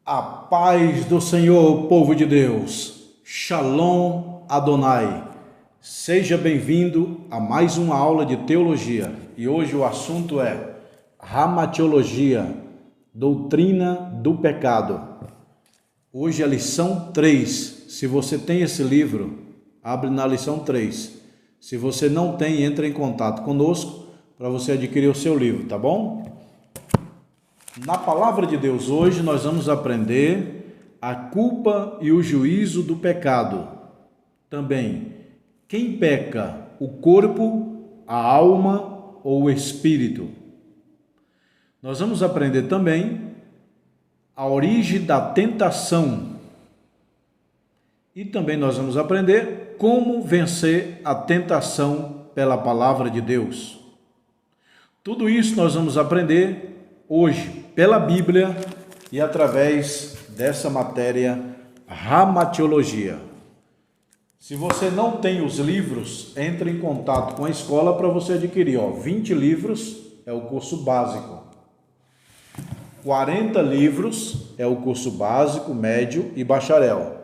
A paz do Senhor, povo de Deus. Shalom Adonai. Seja bem-vindo a mais uma aula de teologia. E hoje o assunto é ramatiologia, doutrina do pecado. Hoje é a lição 3. Se você tem esse livro, abre na lição 3. Se você não tem, entre em contato conosco para você adquirir o seu livro, tá bom? Na palavra de Deus hoje nós vamos aprender a culpa e o juízo do pecado. Também, quem peca, o corpo, a alma ou o espírito? Nós vamos aprender também a origem da tentação. E também nós vamos aprender como vencer a tentação pela palavra de Deus. Tudo isso nós vamos aprender hoje pela Bíblia e através dessa matéria ramatiologia. Se você não tem os livros, entre em contato com a escola para você adquirir. 20 livros é o curso básico. 40 livros é o curso básico, médio e bacharel.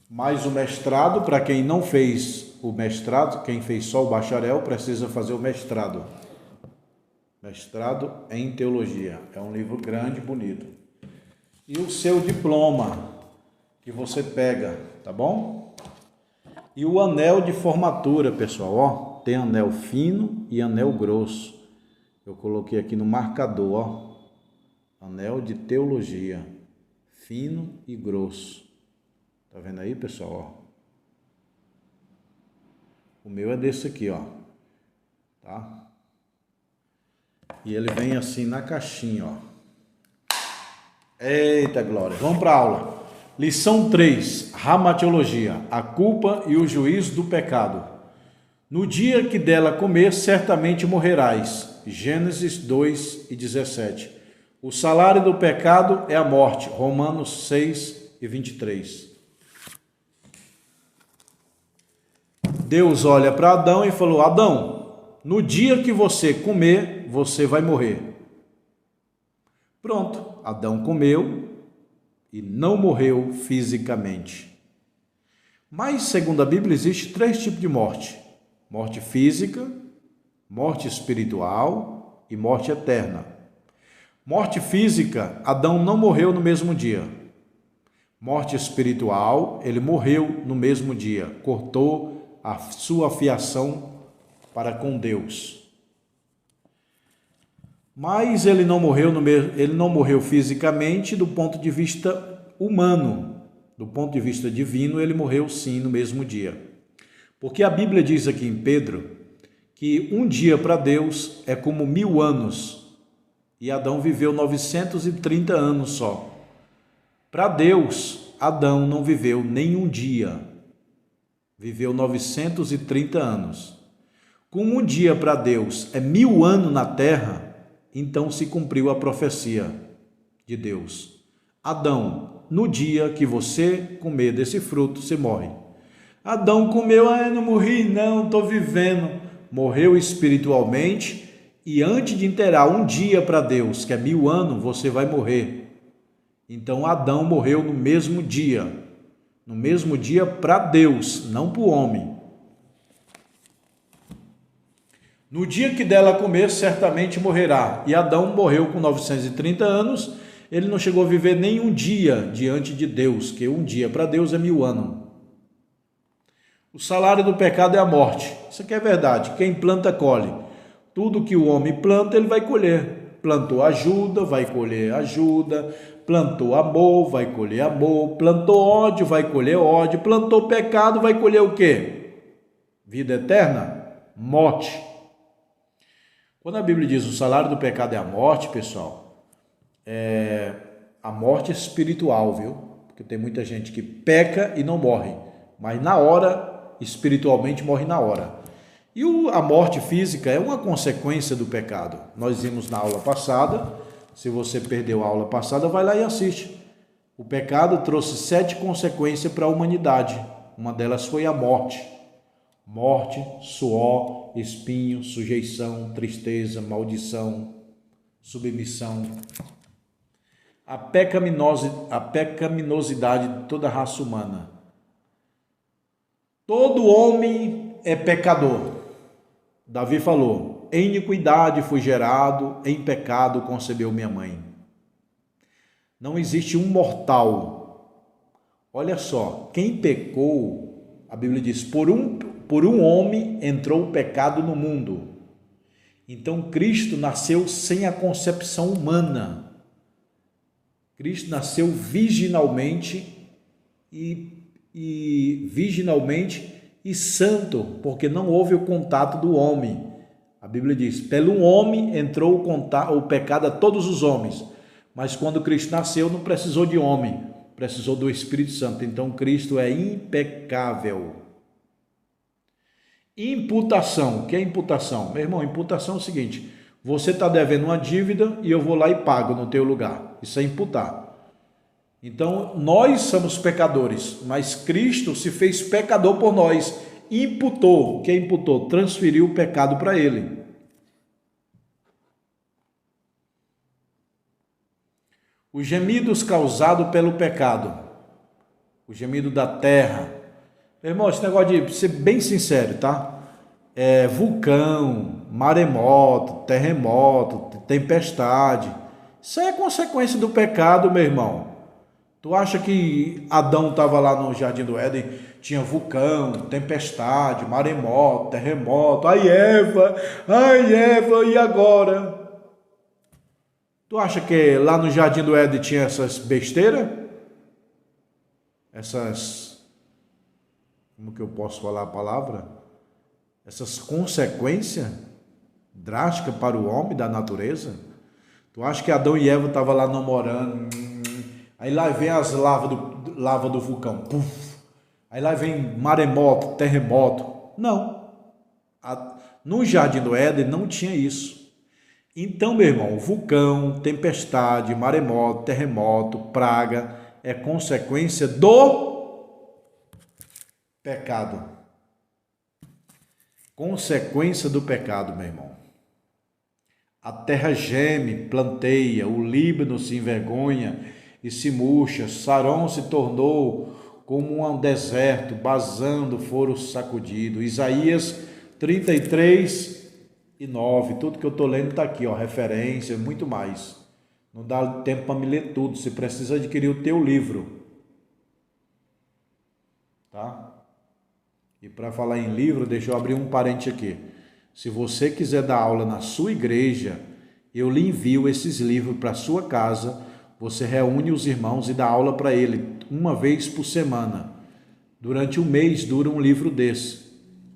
Mais o mestrado, para quem não fez o mestrado, quem fez só o bacharel, precisa fazer o mestrado. Mestrado em Teologia. É um livro grande, bonito. E o seu diploma, que você pega, tá bom? E o anel de formatura, pessoal, tem anel fino e anel grosso. Eu coloquei aqui no marcador, anel de teologia, fino e grosso. Tá vendo aí, pessoal? O meu é desse aqui, tá? E ele vem assim na caixinha, Eita glória! Vamos para a aula. Lição 3, ramatiologia, a culpa e o juízo do pecado. No dia que dela comer, certamente morrerás. Gênesis 2:17. O salário do pecado é a morte. Romanos 6:23. Deus olha para Adão e falou: Adão, no dia que você comer, você vai morrer. Pronto, Adão comeu e não morreu fisicamente. Mas, segundo a Bíblia, existe 3 tipos de morte: morte física, morte espiritual e morte eterna. Morte física, Adão não morreu no mesmo dia. Morte espiritual, ele morreu no mesmo dia, cortou a sua fiação para com Deus. Mas ele não morreu fisicamente do ponto de vista humano. Do ponto de vista divino, ele morreu sim no mesmo dia. Porque a Bíblia diz aqui em Pedro que um dia para Deus é como 1000 anos. E Adão viveu 930 anos só. Para Deus, Adão não viveu nenhum dia. Viveu 930 anos. Como um dia para Deus é 1000 anos na terra, então se cumpriu a profecia de Deus. Adão, no dia que você comer desse fruto, você morre. Adão comeu, não morri não, estou vivendo. Morreu espiritualmente e antes de inteirar um dia para Deus, que é 1000 anos, você vai morrer. Então Adão morreu no mesmo dia. No mesmo dia para Deus, não para o homem. No dia que dela comer, certamente morrerá. E Adão morreu com 930 anos. Ele não chegou a viver nem um dia diante de Deus, que um dia para Deus é 1000 anos. O salário do pecado é a morte. Isso aqui é verdade. Quem planta, colhe. Tudo que o homem planta, ele vai colher. Plantou ajuda, vai colher ajuda. Plantou amor, vai colher amor. Plantou ódio, vai colher ódio. Plantou pecado, vai colher o quê? Vida eterna? Morte. Quando a Bíblia diz o salário do pecado é a morte, pessoal, é a morte espiritual, viu? Porque tem muita gente que peca e não morre, mas na hora, espiritualmente morre na hora. E a morte física é uma consequência do pecado. Nós vimos na aula passada, se você perdeu a aula passada, vai lá e assiste. O pecado trouxe 7 consequências para a humanidade. Uma delas foi a morte. Morte, suor, espinho, sujeição, tristeza, maldição, submissão. a pecaminosidade de toda a raça humana. Todo homem é pecador. Davi falou: em iniquidade fui gerado, em pecado concebeu minha mãe. Não existe um mortal. Olha só, quem pecou, a Bíblia diz, por um homem entrou o pecado no mundo. Então Cristo nasceu sem a concepção humana. Cristo nasceu virginalmente e santo, porque não houve o contato do homem. A Bíblia diz: pelo homem entrou o pecado a todos os homens, mas quando Cristo nasceu não precisou de homem, precisou do Espírito Santo. Então Cristo é impecável. Imputação. O que é imputação? Meu irmão, imputação é o seguinte: você está devendo uma dívida e eu vou lá e pago no teu lugar. Isso é imputar. Então, nós somos pecadores, mas Cristo se fez pecador por nós. Imputou. O que é imputou? Transferiu o pecado para ele. Os gemidos causados pelo pecado. O gemido da terra. Meu irmão, esse negócio de ser bem sincero, tá? Vulcão, maremoto, terremoto, tempestade. Isso aí é consequência do pecado, meu irmão. Tu acha que Adão estava lá no Jardim do Éden, tinha vulcão, tempestade, maremoto, terremoto, ai Eva, e agora? Tu acha que lá no Jardim do Éden tinha essas besteiras? Como que eu posso falar a palavra? Essas consequências drásticas para o homem da natureza? Tu acha que Adão e Eva estavam lá namorando? Aí lá vem as lava do vulcão. Puf. Aí lá vem maremoto, terremoto. Não. No Jardim do Éden não tinha isso. Então, meu irmão, vulcão, tempestade, maremoto, terremoto, praga é consequência do pecado. Consequência do pecado, meu irmão. A terra geme, planteia, o Líbano se envergonha e se murcha, Saron se tornou como um deserto, Bazã foram sacudidos. Isaías 33:9, tudo que eu estou lendo está aqui, referência, muito mais. Não dá tempo para me ler tudo, você precisa adquirir o teu livro. Tá? E para falar em livro, deixa eu abrir um parente aqui. Se você quiser dar aula na sua igreja, eu lhe envio esses livros para a sua casa. Você reúne os irmãos e dá aula para ele uma vez por semana. Durante um mês dura um livro desse.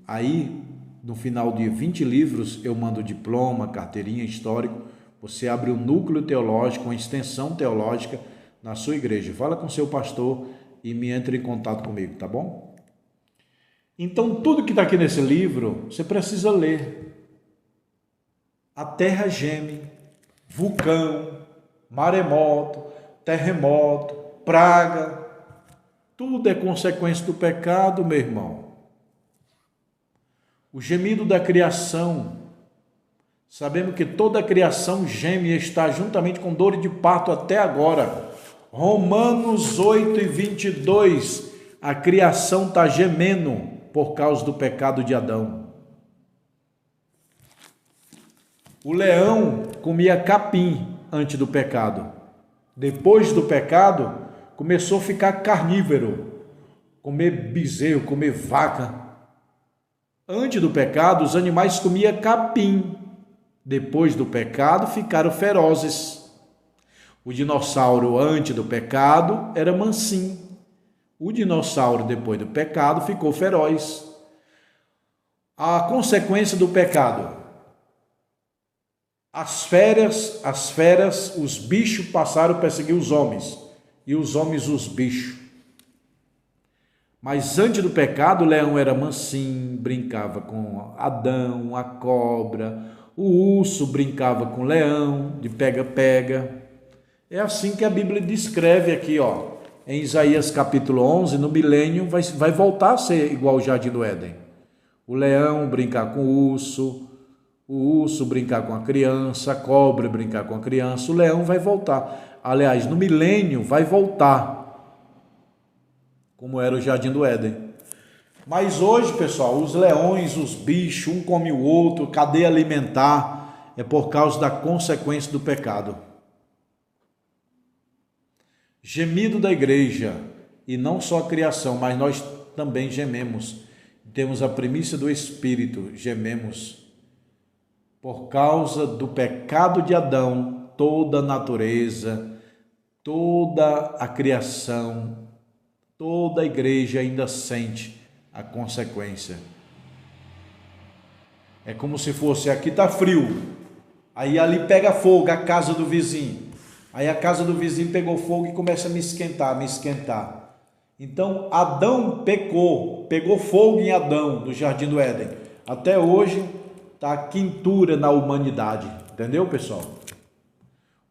Aí, no final de 20 livros, eu mando diploma, carteirinha, histórico. Você abre um núcleo teológico, uma extensão teológica na sua igreja. Fala com seu pastor e me entre em contato comigo, tá bom? Então, tudo que está aqui nesse livro, você precisa ler. A terra geme, vulcão, maremoto, terremoto, praga, tudo é consequência do pecado, meu irmão. O gemido da criação, sabemos que toda a criação geme e está juntamente com dor de parto até agora. Romanos 8:22, a criação está gemendo por causa do pecado de Adão. O leão comia capim antes do pecado. Depois do pecado, começou a ficar carnívoro, comer bezerro, comer vaca. Antes do pecado, os animais comiam capim. Depois do pecado, ficaram ferozes. O dinossauro antes do pecado era mansinho. O dinossauro depois do pecado ficou feroz. A consequência do pecado: As feras, os bichos passaram a perseguir os homens, e os homens os bichos. Mas antes do pecado, o leão era mansinho, brincava com Adão, a cobra, o urso brincava com o leão, de pega-pega. É assim que a Bíblia descreve aqui, em Isaías capítulo 11, no milênio vai voltar a ser igual ao Jardim do Éden. O leão brincar com o urso, o urso brincar com a criança, a cobra brincar com a criança, o leão vai voltar. Aliás, no milênio vai voltar, como era o Jardim do Éden. Mas hoje, pessoal, os leões, os bichos, um come o outro, cadeia alimentar, é por causa da consequência do pecado. Gemido da igreja, e não só a criação, mas nós também gememos. Temos a primícia do Espírito, gememos. Por causa do pecado de Adão, toda a natureza, toda a criação, toda a igreja ainda sente a consequência. É como se fosse, aqui está frio, aí ali pega fogo, a casa do vizinho. Aí a casa do vizinho pegou fogo e começa a me esquentar. Então Adão pegou fogo em Adão, no Jardim do Éden. Até hoje está a quintura na humanidade, entendeu, pessoal?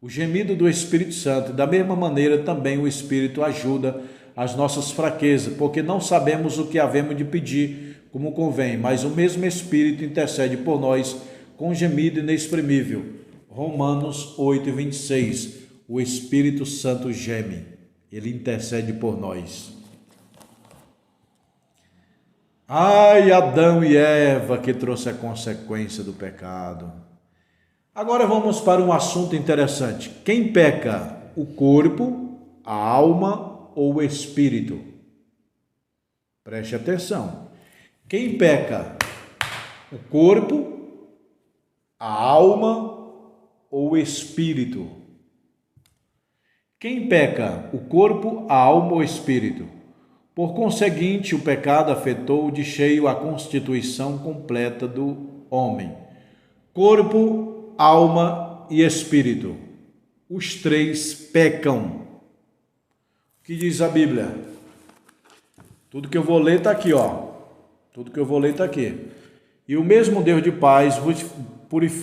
O gemido do Espírito Santo, da mesma maneira também o Espírito ajuda as nossas fraquezas, porque não sabemos o que havemos de pedir como convém, mas o mesmo Espírito intercede por nós com gemido inexprimível. Romanos 8:26. O Espírito Santo geme, ele intercede por nós. Ai, Adão e Eva, que trouxe a consequência do pecado. Agora vamos para um assunto interessante. Quem peca? O corpo, a alma ou o espírito? Preste atenção. Quem peca? O corpo, a alma ou o espírito? Quem peca? O corpo, a alma ou o espírito? Por conseguinte, o pecado afetou de cheio a constituição completa do homem. Corpo, alma e espírito. Os três pecam. O que diz a Bíblia? Tudo que eu vou ler está aqui, ó. Tudo que eu vou ler está aqui. E o mesmo Deus de paz vos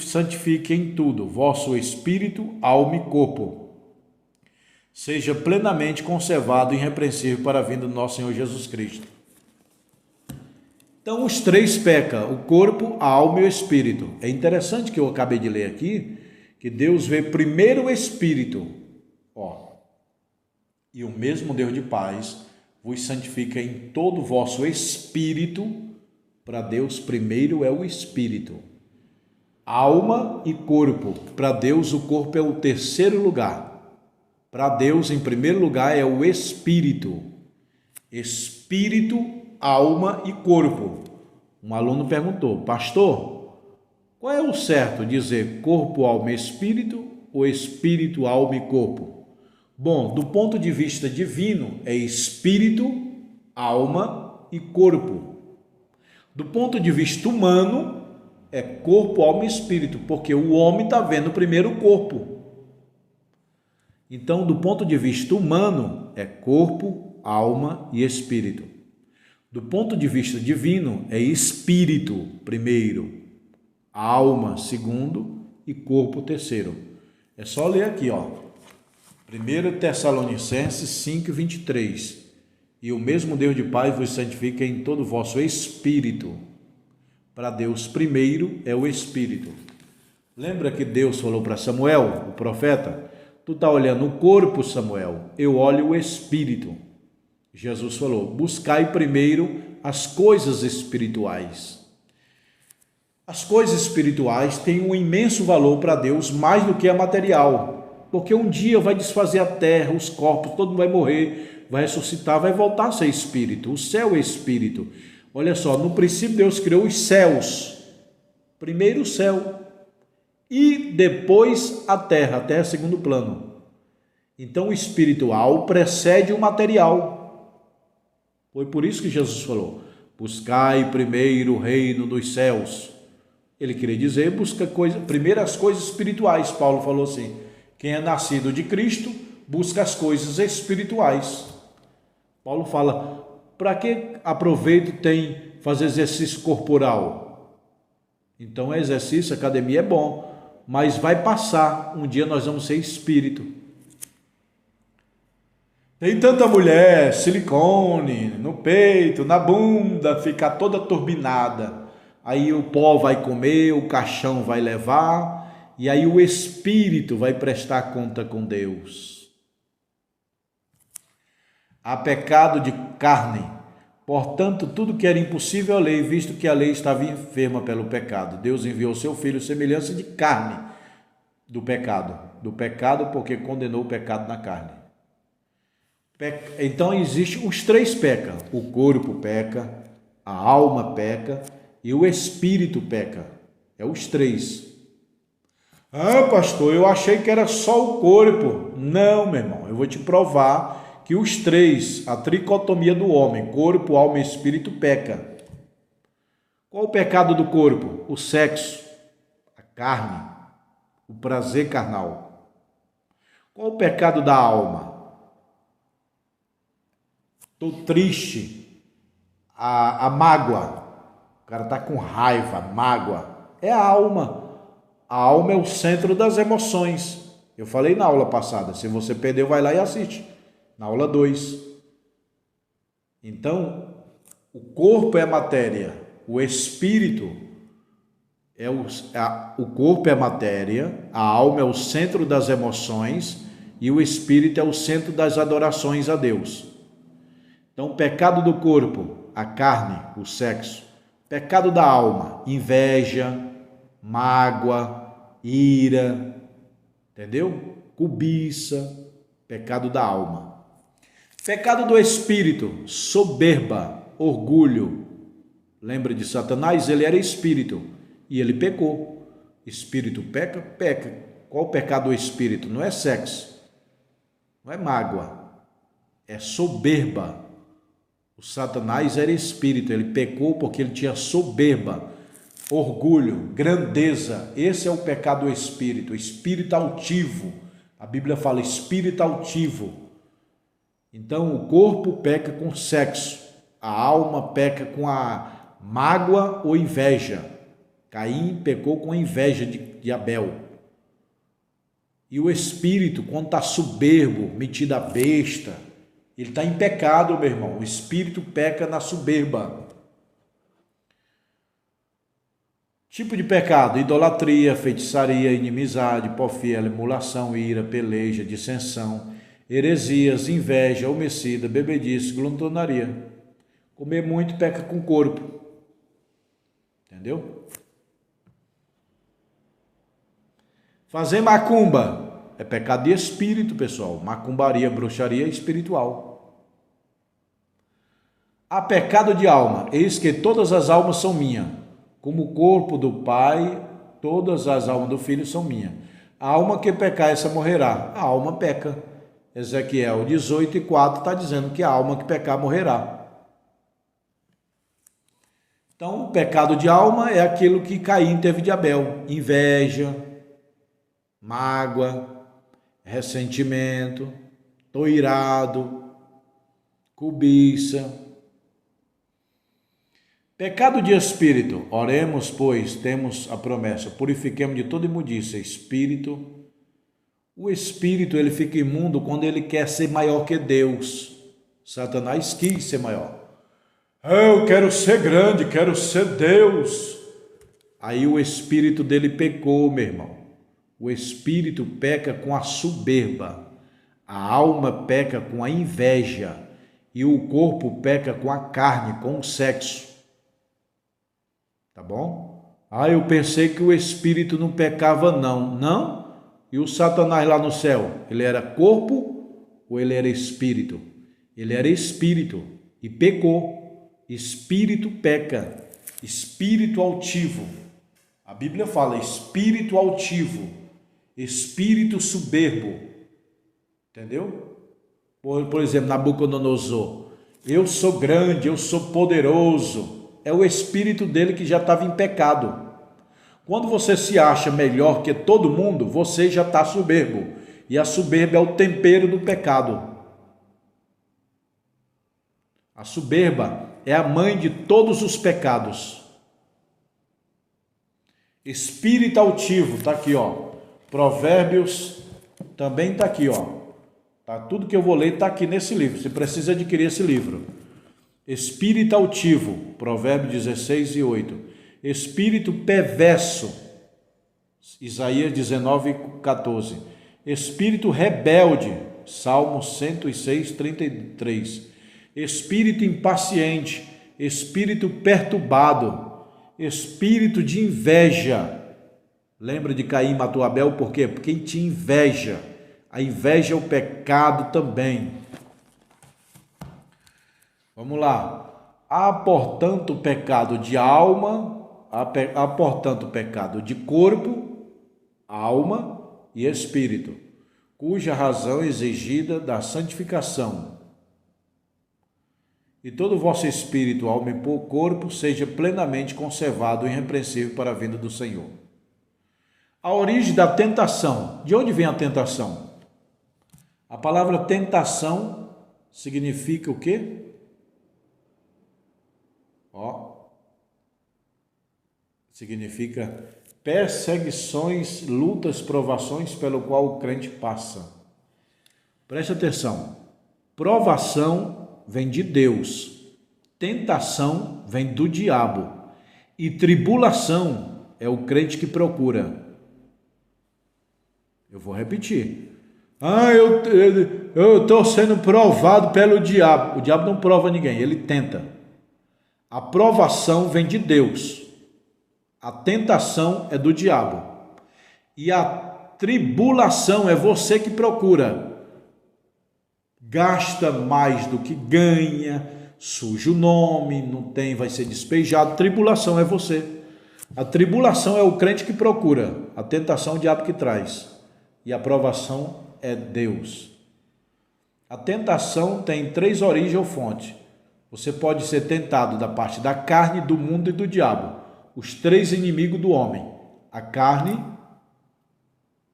santifique em tudo, vosso espírito, alma e corpo. Seja plenamente conservado e irrepreensível para a vinda do nosso Senhor Jesus Cristo. Então, os três pecam, o corpo, a alma e o espírito. É interessante que eu acabei de ler aqui, que Deus vê primeiro o espírito. Ó, e o mesmo Deus de paz vos santifica em todo o vosso espírito. Para Deus, primeiro é o espírito. Alma e corpo. Para Deus, o corpo é o terceiro lugar. Para Deus, em primeiro lugar, é o espírito. Espírito, alma e corpo. Um aluno perguntou, pastor, qual é o certo? Dizer corpo, alma e espírito ou espírito, alma e corpo? Bom, do ponto de vista divino, é espírito, alma e corpo. Do ponto de vista humano, é corpo, alma e espírito, porque o homem está vendo primeiro o corpo. Então, do ponto de vista humano, é corpo, alma e espírito. Do ponto de vista divino, é espírito primeiro, alma segundo e corpo terceiro. É só ler aqui, ó. 1 Tessalonicenses 5:23. E o mesmo Deus de paz vos santifica em todo o vosso espírito. Para Deus, primeiro é o espírito. Lembra que Deus falou para Samuel, o profeta? Tu está olhando o corpo, Samuel, eu olho o espírito. Jesus falou, buscai primeiro as coisas espirituais. As coisas espirituais têm um imenso valor para Deus, mais do que a material, porque um dia vai desfazer a terra, os corpos, todo mundo vai morrer, vai ressuscitar, vai voltar a ser espírito. O céu é espírito. Olha só, no princípio Deus criou os céus, primeiro o céu, e depois a terra é segundo plano. Então o espiritual precede o material. Foi por isso que Jesus falou, buscai primeiro o reino dos céus. Ele queria dizer, busca primeiro as coisas espirituais. Paulo falou assim, quem é nascido de Cristo, busca as coisas espirituais. Paulo fala, para que aproveito tem fazer exercício corporal? Então exercício, academia é bom, mas vai passar, um dia nós vamos ser espírito. Tem tanta mulher, silicone no peito, na bunda, ficar toda turbinada, aí o pó vai comer, o caixão vai levar, e aí o espírito vai prestar conta com Deus. Há pecado de carne, portanto, tudo que era impossível à lei, visto que a lei estava enferma pelo pecado. Deus enviou seu Filho semelhança de carne do pecado porque condenou o pecado na carne. Então existe os três pecam, o corpo peca, a alma peca e o espírito peca, é os três. Ah, pastor, eu achei que era só o corpo. Não, meu irmão, eu vou te provar que os três, a tricotomia do homem, corpo, alma e espírito peca. Qual o pecado do corpo? O sexo, a carne, o prazer carnal. Qual o pecado da alma? Estou triste, a mágoa, o cara está com raiva, mágoa, é a alma. A alma é o centro das emoções. Eu falei na aula passada, se você perdeu, vai lá e assiste, na aula 2. Então, o corpo é matéria, o espírito o corpo é matéria, a alma é o centro das emoções e o espírito é o centro das adorações a Deus. Então, o pecado do corpo, a carne, o sexo. Pecado da alma, inveja, mágoa, ira, entendeu? Cobiça, pecado da alma. Pecado do espírito, soberba, orgulho. Lembra de Satanás? Ele era espírito e ele pecou. Espírito peca? Peca. Qual o pecado do espírito? Não é sexo, não é mágoa, é soberba. O Satanás era espírito, ele pecou porque ele tinha soberba, orgulho, grandeza. Esse é o pecado do espírito, espírito altivo. A Bíblia fala espírito altivo. Então o corpo peca com sexo, a alma peca com a mágoa ou inveja. Caim pecou com a inveja de Abel. E o espírito, quando está soberbo, metido a besta, ele está em pecado, meu irmão. O espírito peca na soberba. Tipo de pecado: idolatria, feitiçaria, inimizade, porfia, emulação, ira, peleja, dissensão, heresias, inveja, homicida, bebedice, glutonaria. Comer muito peca com o corpo. Entendeu? Fazer macumba é pecado de espírito, pessoal. Macumbaria, bruxaria espiritual. Há pecado de alma. Eis que todas as almas são minhas. Como o corpo do Pai, todas as almas do Filho são minhas. A alma que pecar, essa morrerá. A alma peca. Ezequiel 18:4 está dizendo que a alma que pecar morrerá. Então, o pecado de alma é aquilo que Caim teve de Abel. Inveja, mágoa, ressentimento, tô irado, cobiça. Pecado de espírito. Oremos, pois, temos a promessa, purifiquemos de toda imundícia. Espírito. O espírito, ele fica imundo quando ele quer ser maior que Deus. Satanás quis ser maior. Eu quero ser grande, quero ser Deus. Aí o espírito dele pecou, meu irmão. O espírito peca com a soberba, a alma peca com a inveja e o corpo peca com a carne, com o sexo. Tá bom? Eu pensei que o espírito não pecava não. Não? E o Satanás lá no céu, ele era corpo ou ele era espírito? Ele era espírito e pecou. Espírito peca, espírito altivo. A Bíblia fala espírito altivo, espírito soberbo. Entendeu? Por exemplo, Nabucodonosor. Eu sou grande, eu sou poderoso. É o espírito dele que já estava em pecado. Quando você se acha melhor que todo mundo, você já está soberbo. E a soberba é o tempero do pecado. A soberba é a mãe de todos os pecados. Espírito altivo, está aqui, ó. Provérbios também está aqui, ó. Tá, tudo que eu vou ler está aqui nesse livro. Você precisa adquirir esse livro. Espírito altivo, Provérbios 16:8. Espírito perverso, Isaías 19:14. Espírito rebelde, Salmo 106:33. Espírito impaciente, espírito perturbado, espírito de inveja. Lembra de Caim matou Abel? Por quê? Porque ele tinha inveja. A inveja é o pecado também. Vamos lá. Há, portanto, pecado de alma, há, portanto, pecado de corpo, alma e espírito, cuja razão é exigida da santificação. E todo o vosso espírito, alma e corpo seja plenamente conservado e irrepreensível para a vinda do Senhor. A origem da tentação. De onde vem a tentação? A palavra tentação significa o quê? Significa perseguições, lutas, provações pelo qual o crente passa. Preste atenção. Provação vem de Deus. Tentação vem do diabo. E tribulação é o crente que procura. Eu vou repetir. Eu estou sendo provado pelo diabo. O diabo não prova ninguém, ele tenta. A provação vem de Deus. A tentação é do diabo. E a tribulação é você que procura. Gasta mais do que ganha, suja o nome, não tem, vai ser despejado. Tribulação é você. A tribulação é o crente que procura. A tentação é o diabo que traz. E a provação é Deus. A tentação tem 3 origens ou fontes. Você pode ser tentado da parte da carne, do mundo e do diabo. Os 3 inimigos do homem: a carne,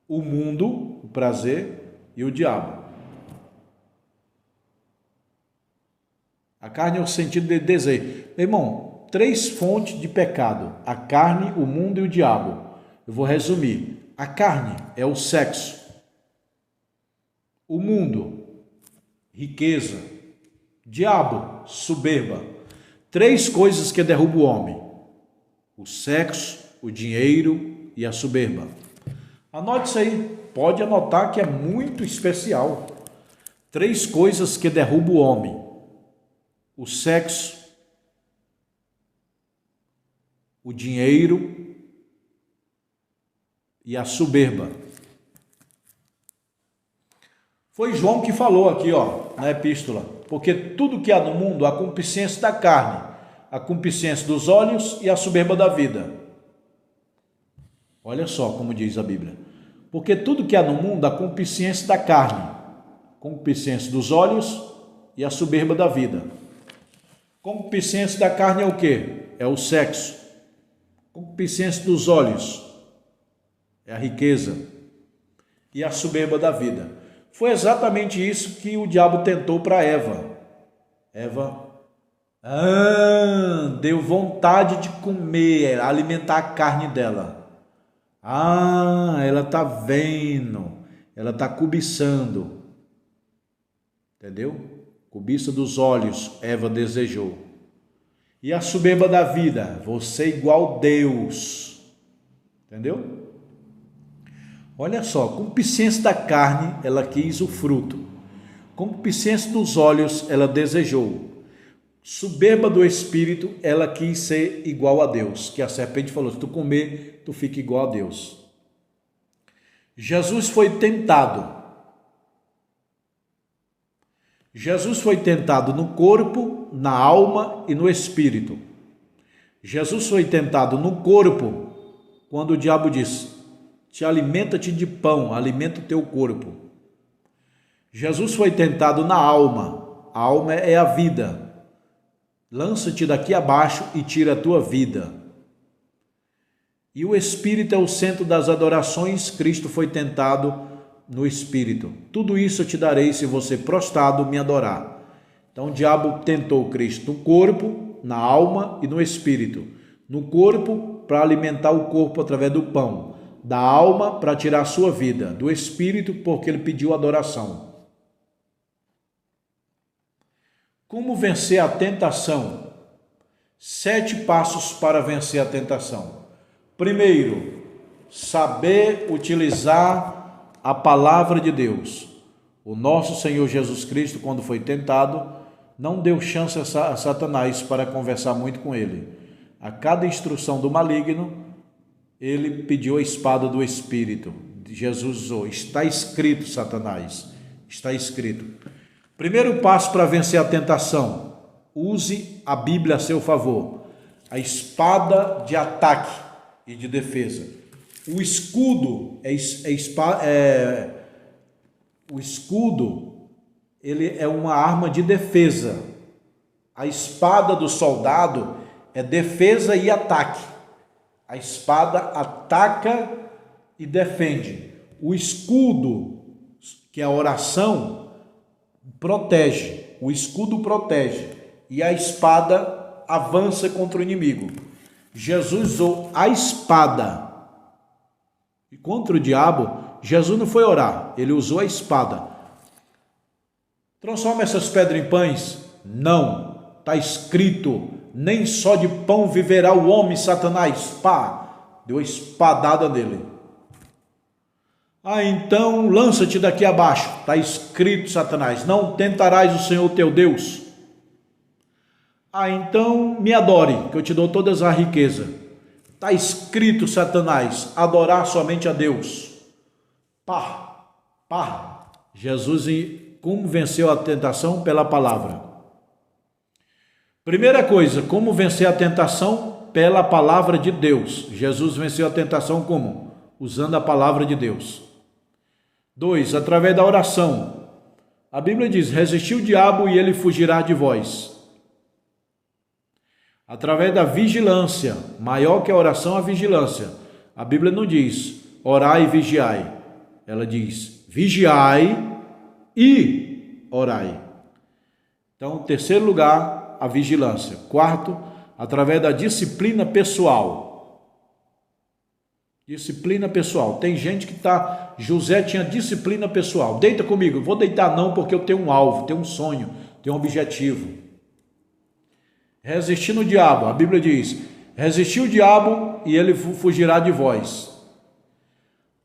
o mundo, o prazer e o diabo. A carne é o sentido de desejo. Irmão, 3 fontes de pecado: a carne, o mundo e o diabo. Eu vou resumir. A carne é o sexo. O mundo, riqueza. Diabo, soberba. 3 coisas que derrubam o homem: o sexo, o dinheiro e a soberba. Anote isso aí, pode anotar que é muito especial. 3 coisas que derrubam o homem: o sexo, o dinheiro e a soberba. Foi João que falou aqui, na epístola. Porque tudo que há no mundo, a concupiscência da carne, a concupiscência dos olhos e a soberba da vida. Olha só como diz a Bíblia. Porque tudo que há no mundo, a concupiscência da carne, a concupiscência dos olhos e a soberba da vida. Concupiscência da carne é o quê? É o sexo. Concupiscência dos olhos é a riqueza. E a soberba da vida. Foi exatamente isso que o diabo tentou para Eva. Eva deu vontade de comer, alimentar a carne dela. Ela está vendo, ela está cobiçando. Entendeu? Cobiça dos olhos, Eva desejou. E a soberba da vida, você é igual a Deus. Entendeu? Olha só, concupiscência da carne, ela quis o fruto. Concupiscência dos olhos, ela desejou. Soberba do espírito, ela quis ser igual a Deus. Que a serpente falou, se tu comer, tu fica igual a Deus. Jesus foi tentado. Jesus foi tentado no corpo, na alma e no espírito. Jesus foi tentado no corpo, quando o diabo disse, te alimenta-te de pão, alimenta o teu corpo. Jesus foi tentado na alma. A alma é a vida. Lança-te daqui abaixo e tira a tua vida. E o espírito é o centro das adorações. Cristo foi tentado no espírito. Tudo isso eu te darei se você prostrado me adorar. Então o diabo tentou Cristo no corpo, na alma e no espírito. No corpo, para alimentar o corpo através do pão. Da alma, para tirar a sua vida. Do espírito, porque ele pediu adoração. Como vencer a tentação? 7 passos para vencer a tentação. Primeiro, saber utilizar a palavra de Deus. O nosso Senhor Jesus Cristo, quando foi tentado, não deu chance a Satanás para conversar muito com ele. A cada instrução do maligno, ele pediu a espada do Espírito. Jesus usou: está escrito, Satanás, está escrito. Primeiro passo para vencer a tentação: use a Bíblia a seu favor. A espada de ataque e de defesa. O escudo ele é uma arma de defesa. A espada do soldado é defesa e ataque. A espada ataca e defende. O escudo, que é a oração, protege. O escudo protege. E a espada avança contra o inimigo. Jesus usou a espada. E contra o diabo, Jesus não foi orar, ele usou a espada. Transforma essas pedras em pães? Não. Está escrito: nem só de pão viverá o homem, Satanás. Pá, deu a espadada nele. Então lança-te daqui abaixo. Está escrito, Satanás: não tentarás o Senhor teu Deus. Então me adore, que eu te dou todas as riquezas. Está escrito, Satanás: adorar somente a Deus. Pá. Jesus, como venceu a tentação? Pela palavra. Primeira coisa, como vencer a tentação? Pela palavra de Deus. Jesus venceu a tentação como? Usando a palavra de Deus. 2, através da oração. A Bíblia diz: resistir o diabo e ele fugirá de vós. Através da vigilância. Maior que a oração, a vigilância. A Bíblia não diz orai e vigiai. Ela diz vigiai e orai. Então, terceiro lugar, a vigilância. 4, através da disciplina pessoal. Disciplina pessoal. Tem gente que José tinha disciplina pessoal. Deita comigo. Vou deitar não, porque eu tenho um alvo, tenho um sonho, tenho um objetivo. Resistir no diabo. A Bíblia diz: resistir o diabo e ele fugirá de vós.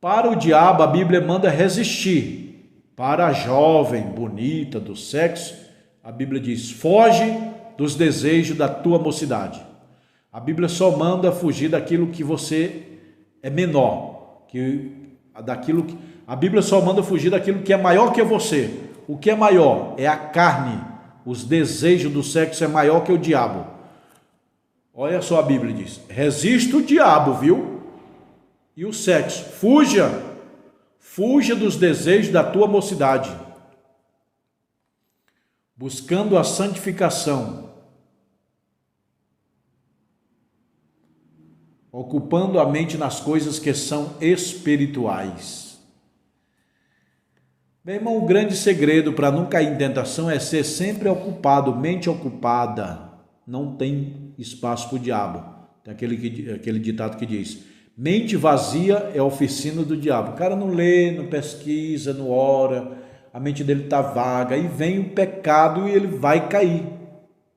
Para o diabo, a Bíblia manda resistir. Para a jovem, bonita, do sexo, a Bíblia diz: foge dos desejos da tua mocidade. A Bíblia só manda fugir daquilo que você é menor. A Bíblia só manda fugir daquilo que é maior que você. O que é maior é a carne. Os desejos do sexo é maior que o diabo. Olha só, a Bíblia diz: resista o diabo, viu? E o sexo, fuja dos desejos da tua mocidade, buscando a santificação, ocupando a mente nas coisas que são espirituais. Meu irmão, o grande segredo para não cair em tentação é ser sempre ocupado. Mente ocupada não tem espaço para o diabo. Tem aquele ditado que diz: mente vazia é a oficina do diabo. O cara não lê, não pesquisa, não ora, a mente dele está vaga, e vem o pecado e ele vai cair.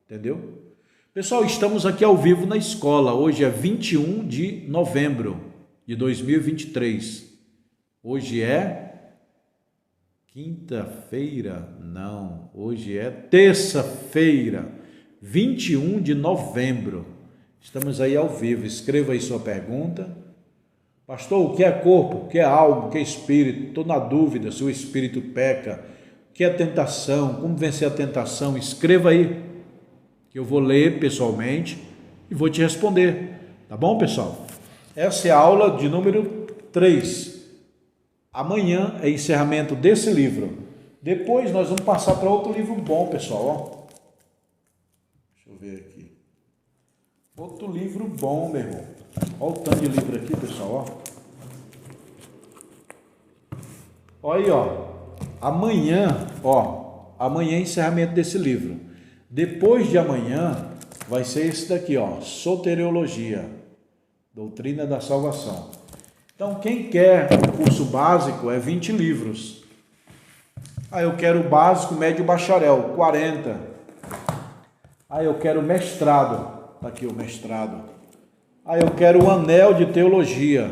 Entendeu? Pessoal, estamos aqui ao vivo na escola. Hoje é 21 de novembro de 2023. Hoje é quinta-feira? Não, hoje é terça-feira, 21 de novembro. Estamos aí ao vivo. Escreva aí sua pergunta. Pastor, o que é corpo? O que é alma? O que é espírito? Estou na dúvida se o espírito peca. O que é tentação? Como vencer a tentação? Escreva aí, que eu vou ler pessoalmente e vou te responder. Tá bom, pessoal? Essa é a aula de número 3. Amanhã é encerramento desse livro. Depois nós vamos passar para outro livro bom, pessoal. Deixa eu ver aqui. Outro livro bom, meu irmão. Olha o tanto de livro aqui, pessoal. Olha aí, ó. Amanhã é encerramento desse livro. Depois de amanhã vai ser esse daqui, ó. Soteriologia, doutrina da salvação. Então, quem quer o curso básico é 20 livros. Eu quero o básico, médio e bacharel, 40. Eu quero mestrado, Tá aqui o mestrado. Ah, eu quero o anel de teologia.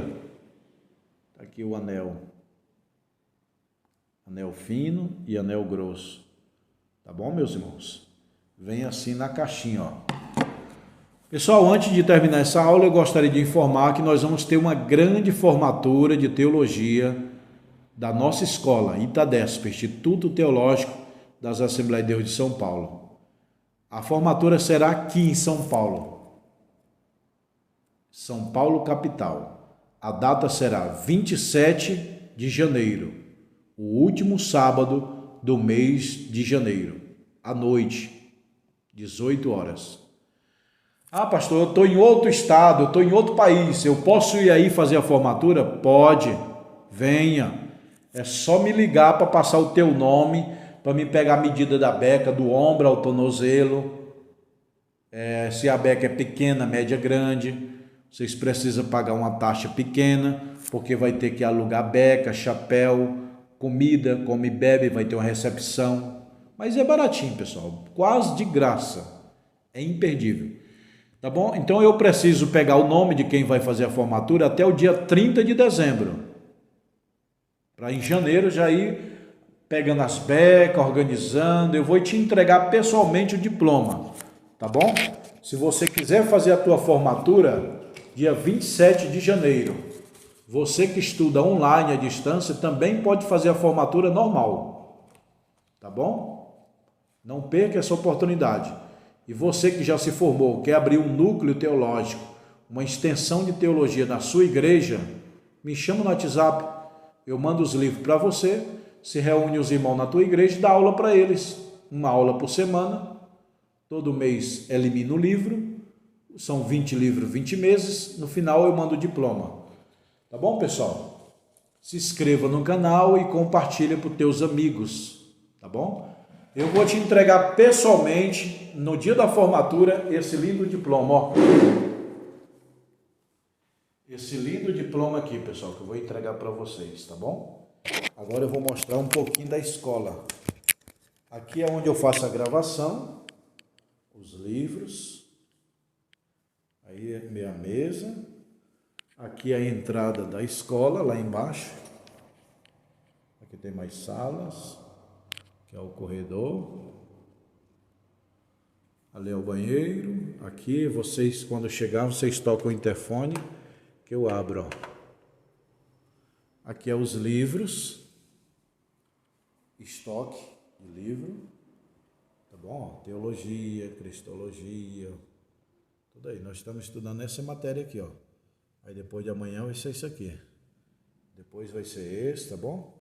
Tá aqui o anel. Anel fino e anel grosso. Tá bom, meus irmãos? Vem assim na caixinha, ó. Pessoal, antes de terminar essa aula, eu gostaria de informar que nós vamos ter uma grande formatura de teologia da nossa escola, ITADESP, Instituto Teológico das Assembleias de Deus de São Paulo. A formatura será aqui em São Paulo, São Paulo capital. A data será 27 de janeiro, o último sábado do mês de janeiro, à noite, 18 horas. Ah, pastor, eu estou em outro estado, eu estou em outro país, eu posso ir aí fazer a formatura? Pode, venha. É só me ligar para passar o teu nome, para me pegar a medida da beca, do ombro ao tornozelo. Se a beca é pequena, média, grande, vocês precisam pagar uma taxa pequena, porque vai ter que alugar beca, chapéu, comida, come e bebe, vai ter uma recepção. Mas é baratinho, pessoal, quase de graça, é imperdível. Tá bom? Então eu preciso pegar o nome de quem vai fazer a formatura até o dia 30 de dezembro. Para em janeiro já ir pegando as becas, organizando. Eu vou te entregar pessoalmente o diploma. Tá bom? Se você quiser fazer a tua formatura, dia 27 de janeiro. Você que estuda online à distância também pode fazer a formatura normal. Tá bom? Não perca essa oportunidade. E você que já se formou, quer abrir um núcleo teológico, uma extensão de teologia na sua igreja, me chama no WhatsApp, eu mando os livros para você, se reúne os irmãos na tua igreja e dá aula para eles, uma aula por semana, todo mês elimina o livro, são 20 livros, 20 meses, no final eu mando o diploma. Tá bom, pessoal? Se inscreva no canal e compartilha para os teus amigos, tá bom? Eu vou te entregar pessoalmente, no dia da formatura, esse lindo diploma, ó. Esse lindo diploma aqui, pessoal, que eu vou entregar para vocês, tá bom? Agora eu vou mostrar um pouquinho da escola. Aqui é onde eu faço a gravação, os livros. Aí é minha mesa. Aqui é a entrada da escola, lá embaixo. Aqui tem mais salas. Que é o corredor, ali é o banheiro, aqui vocês, quando chegar, vocês tocam o interfone, que eu abro, ó. Aqui é os livros, estoque de livro, tá bom? Teologia, cristologia, tudo aí, nós estamos estudando essa matéria aqui, ó. Aí depois de amanhã vai ser isso aqui, depois vai ser esse, tá bom?